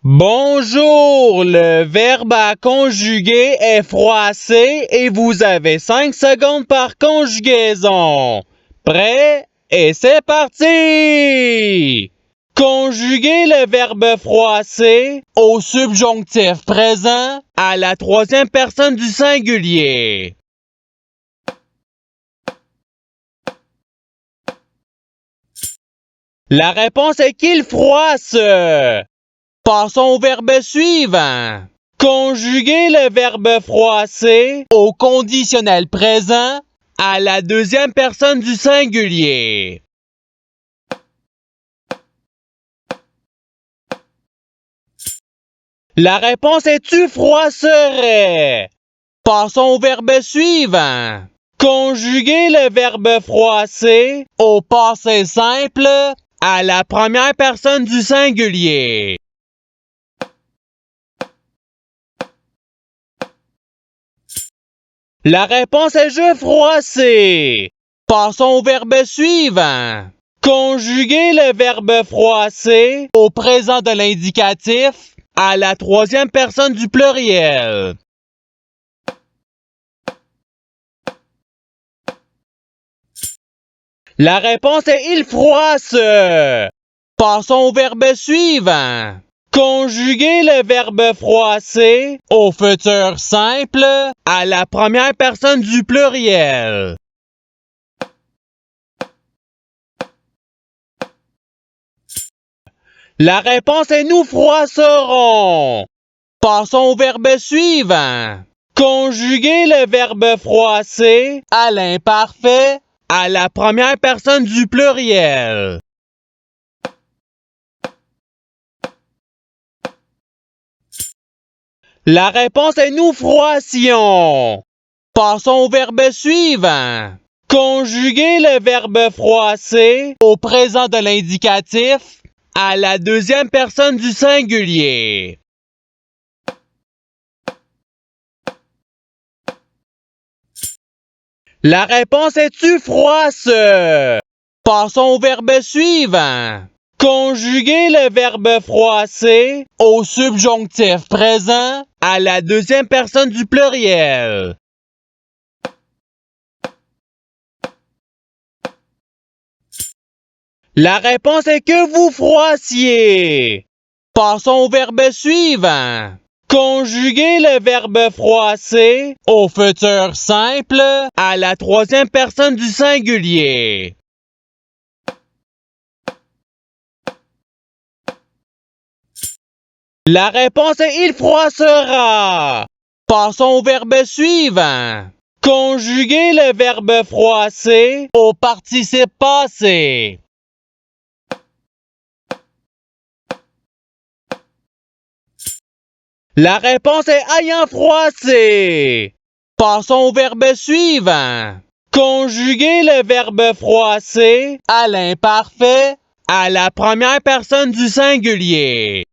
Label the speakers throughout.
Speaker 1: Bonjour, le verbe à conjuguer est froissé et vous avez 5 secondes par conjugaison. Prêt? Et c'est parti! Conjuguer le verbe froisser au subjonctif présent à la troisième personne du singulier. La réponse est qu'il froisse. Passons au verbe suivant. Conjuguer le verbe froisser au conditionnel présent à la deuxième personne du singulier. La réponse est tu froisserais. Passons au verbe suivant. Conjuguer le verbe froisser au passé simple à la première personne du singulier. La réponse est je froisser. Passons au verbe suivant. Conjuguer le verbe froisser au présent de l'indicatif à la troisième personne du pluriel. La réponse est il froisse. Passons au verbe suivant. Conjuguer le verbe froisser au futur simple à la première personne du pluriel. La réponse est nous froisserons. Passons au verbe suivant. Conjuguer le verbe froisser à l'imparfait à la première personne du pluriel. La réponse est nous froissions. Passons au verbe suivant. Conjuguer le verbe froisser au présent de l'indicatif à la deuxième personne du singulier. La réponse est tu froisse. Passons au verbe suivant. Conjuguer le verbe froisser au subjonctif présent à la deuxième personne du pluriel. La réponse est que vous froissiez. Passons au verbe suivant. Conjuguer le verbe froisser au futur simple à la troisième personne du singulier. La réponse est il froissera. Passons au verbe suivant. Conjuguer le verbe froisser au participe passé. La réponse est ayant froissé. Passons au verbe suivant. Conjuguer le verbe froisser à l'imparfait à la première personne du singulier.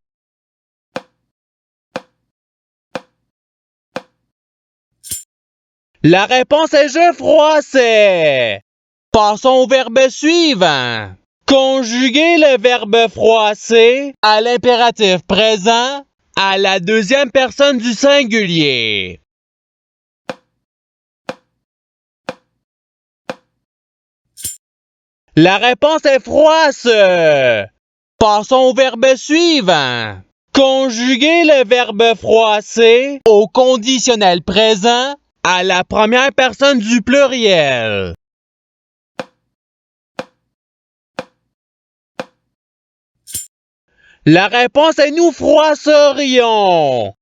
Speaker 1: La réponse est je froissais. Passons au verbe suivant. Conjuguer le verbe froisser à l'impératif présent à la deuxième personne du singulier. La réponse est froisse. Passons au verbe suivant. Conjuguer le verbe froisser au conditionnel présent à la première personne du pluriel. La réponse est nous froisserions.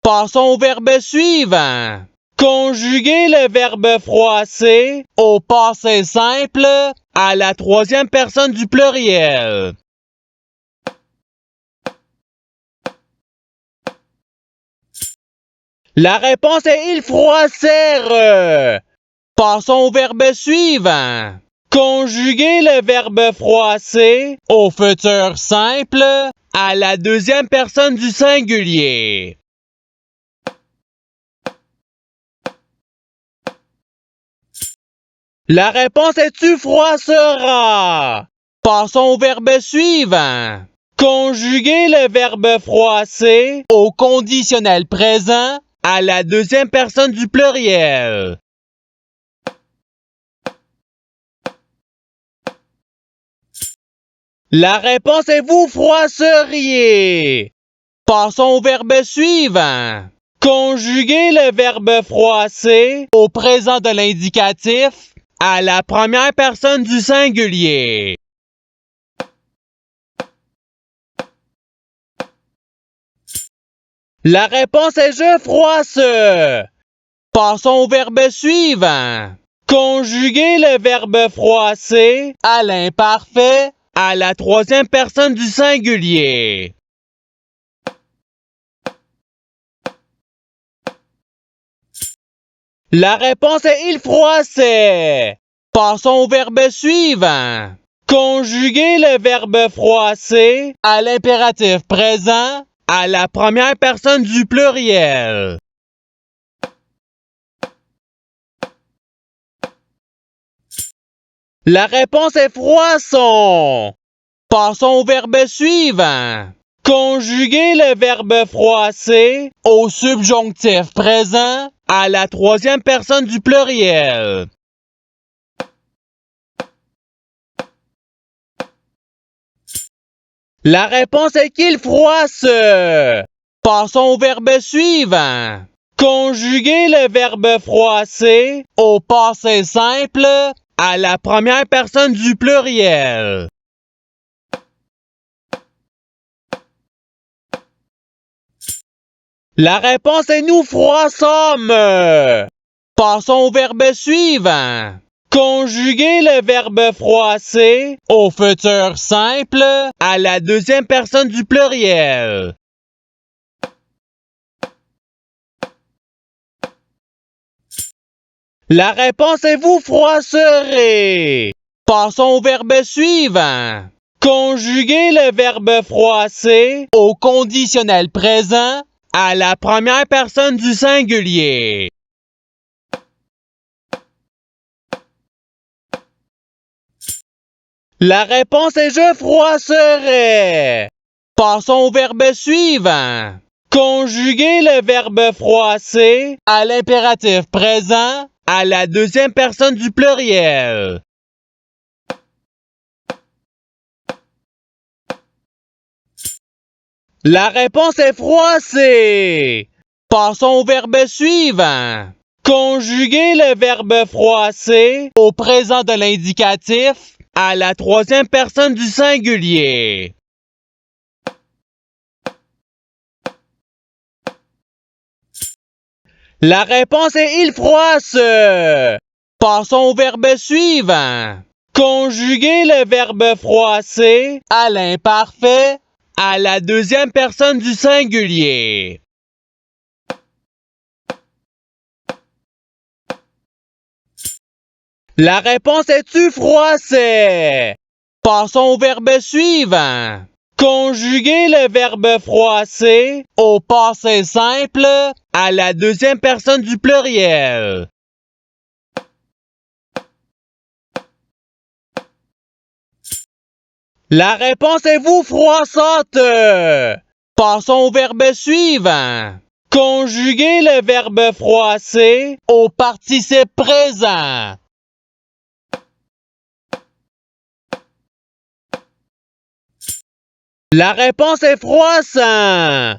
Speaker 1: Passons au verbe suivant. Conjuguer le verbe froisser au passé simple à la troisième personne du pluriel. La réponse est il froissèrent. Passons au verbe suivant. Conjuguer le verbe froisser au futur simple à la deuxième personne du singulier. La réponse est tu froisseras. Passons au verbe suivant. Conjuguez le verbe froisser au conditionnel présent à la deuxième personne du pluriel. La réponse est vous froisseriez. Passons au verbe suivant. Conjuguez le verbe froisser au présent de l'indicatif à la première personne du singulier. La réponse est je froisse. Passons au verbe suivant. Conjuguez le verbe froisser à l'imparfait à la troisième personne du singulier. La réponse est il froissait. Passons au verbe suivant. Conjuguez le verbe froisser à l'impératif présent à la première personne du pluriel. La réponse est froisson. Passons au verbe suivant. Conjuguez le verbe froisser au subjonctif présent à la troisième personne du pluriel. La réponse est qu'il froisse. Passons au verbe suivant. Conjuguez le verbe froisser au passé simple à la première personne du pluriel. La réponse est nous froissâmes. Passons au verbe suivant. Conjuguez le verbe froisser au futur simple à la deuxième personne du pluriel. La réponse est vous froisserez. Passons au verbe suivant. Conjuguez le verbe froisser au conditionnel présent à la première personne du singulier. La réponse est je froisserai. Passons au verbe suivant. Conjuguez le verbe froisser à l'impératif présent à la deuxième personne du pluriel. La réponse est froisser. Passons au verbe suivant. Conjuguez le verbe froisser au présent de l'indicatif à la troisième personne du singulier. La réponse est il froisse. Passons au verbe suivant. Conjuguez le verbe froisser à l'imparfait à la deuxième personne du singulier. La réponse est tu froissais. Passons au verbe suivant. Conjuguez le verbe froisser au passé simple à la deuxième personne du pluriel. La réponse est vous froissante. Passons au verbe suivant. Conjuguez le verbe froisser au participe présent. La réponse est froissant.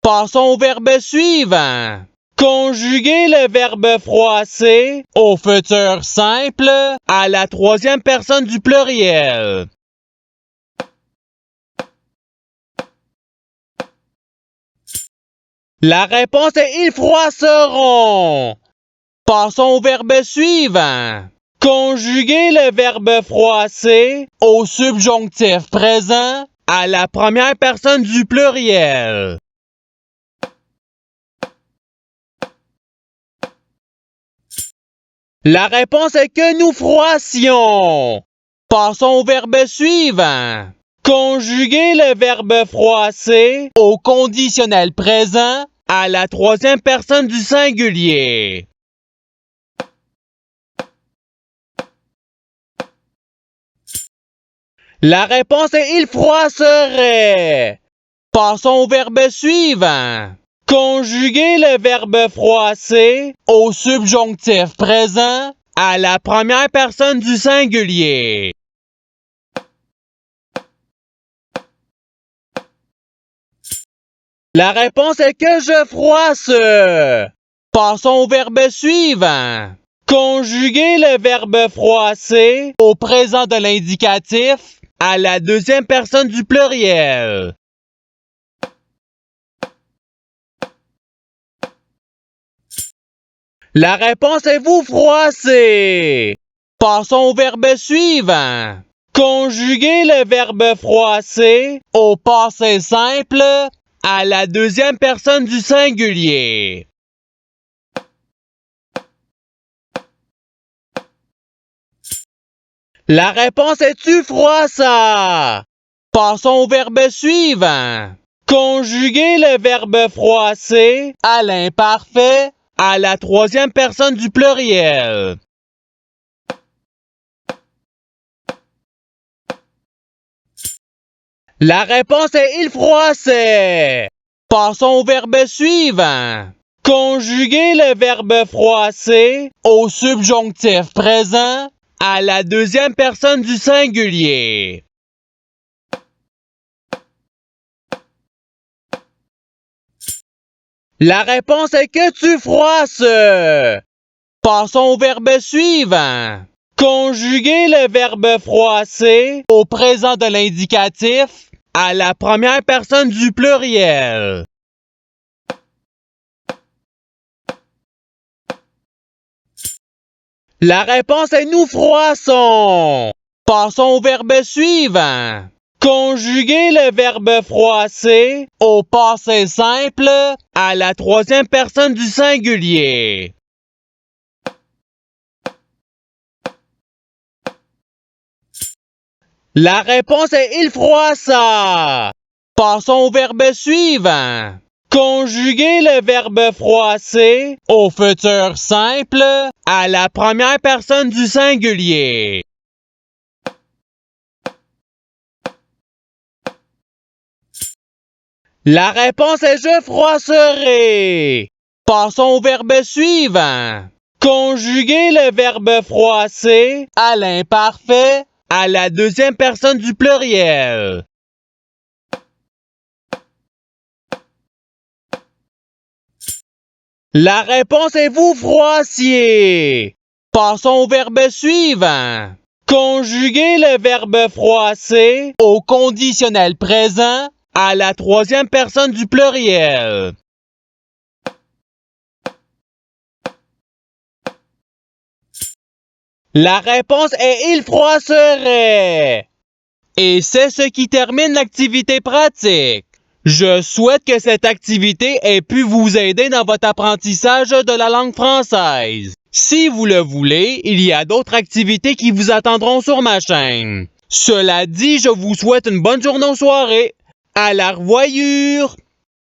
Speaker 1: Passons au verbe suivant. Conjuguez le verbe froisser au futur simple à la troisième personne du pluriel. La réponse est ils froisseront. Passons au verbe suivant. Conjuguez le verbe froisser au subjonctif présent à la première personne du pluriel. La réponse est que nous froissions. Passons au verbe suivant. Conjuguez le verbe froisser au conditionnel présent à la troisième personne du singulier. La réponse est il froisserait. Passons au verbe suivant. Conjuguer le verbe froisser au subjonctif présent à la première personne du singulier. La réponse est que je froisse. Passons au verbe suivant. Conjuguer le verbe froisser au présent de l'indicatif à la deuxième personne du pluriel. La réponse est vous froisser. Passons au verbe suivant. Conjuguer le verbe froisser au passé simple à la deuxième personne du singulier. La réponse est tu froissa. Passons au verbe suivant. Conjuguer le verbe froisser à l'imparfait à la troisième personne du pluriel. La réponse est il froissait. Passons au verbe suivant. Conjuguer le verbe froisser au subjonctif présent à la deuxième personne du singulier. La réponse est que tu froisses. Passons au verbe suivant. Conjuguer le verbe froisser au présent de l'indicatif à la première personne du pluriel. La réponse est nous froissons. Passons au verbe suivant. Conjuguer le verbe froisser au passé simple à la troisième personne du singulier. La réponse est il froissa. Passons au verbe suivant. Conjuguer le verbe froisser au futur simple à la première personne du singulier. La réponse est je froisserai. Passons au verbe suivant. Conjuguer le verbe froisser à l'imparfait à la deuxième personne du pluriel. La réponse est vous froissiez. Passons au verbe suivant. Conjuguer le verbe froisser au conditionnel présent à la troisième personne du pluriel. La réponse est il froisserait. Et c'est ce qui termine l'activité pratique. Je souhaite que cette activité ait pu vous aider dans votre apprentissage de la langue française. Si vous le voulez, il y a d'autres activités qui vous attendront sur ma chaîne. Cela dit, je vous souhaite une bonne journée ou soirée. À la revoyure!